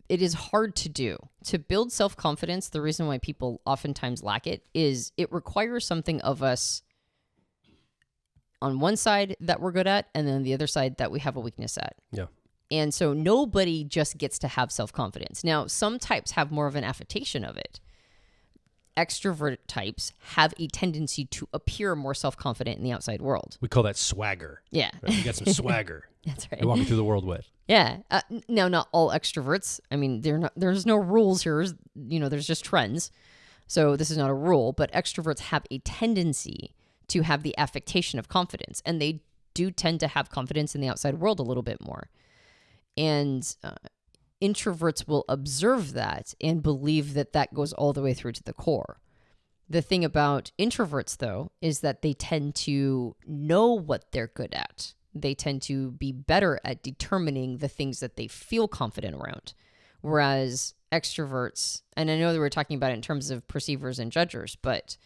it is hard to do. To build self-confidence, the reason why people oftentimes lack it is it requires something of us on one side that we're good at, and then the other side that we have a weakness at. Yeah. And so nobody just gets to have self-confidence. Now, some types have more of an affectation of it. Extrovert types have a tendency to appear more self-confident in the outside world. We call that swagger. Yeah. Right? You got some swagger. That's right. You're walking through the world with. Yeah. Now, not all extroverts. I mean, there's no rules here. There's just trends. So this is not a rule, but extroverts have a tendency to have the affectation of confidence, and they do tend to have confidence in the outside world a little bit more. And introverts will observe that and believe that that goes all the way through to the core. The thing about introverts, though, is that they tend to know what they're good at. They tend to be better at determining the things that they feel confident around. Whereas extroverts, and I know that we're talking about it in terms of perceivers and judgers, but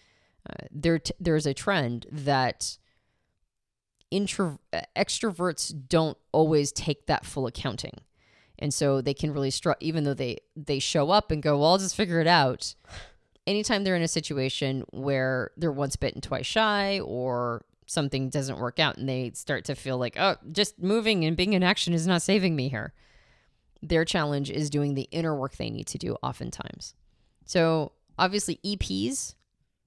there's a trend that extroverts don't always take that full accounting. And so they can really even though they show up and go, well, I'll just figure it out. Anytime they're in a situation where they're once bitten, twice shy, or something doesn't work out and they start to feel like, oh, just moving and being in action is not saving me here. Their challenge is doing the inner work they need to do oftentimes. So obviously EPs,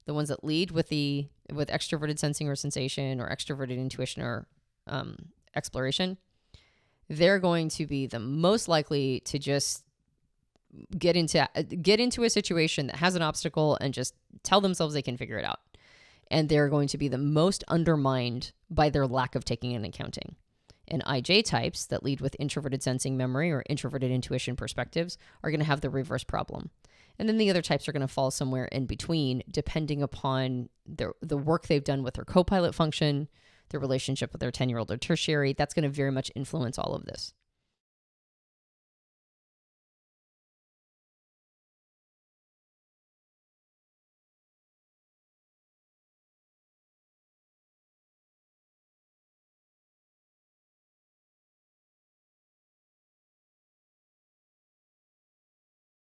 the ones that lead with extroverted sensing or sensation or extroverted intuition or exploration, they're going to be the most likely to just get into a situation that has an obstacle and just tell themselves they can figure it out. And they're going to be the most undermined by their lack of taking an accounting. And IJ types that lead with introverted sensing memory or introverted intuition perspectives are going to have the reverse problem. And then the other types are going to fall somewhere in between, depending upon the work they've done with their co-pilot function, their relationship with their 10-year-old or tertiary. That's going to very much influence all of this.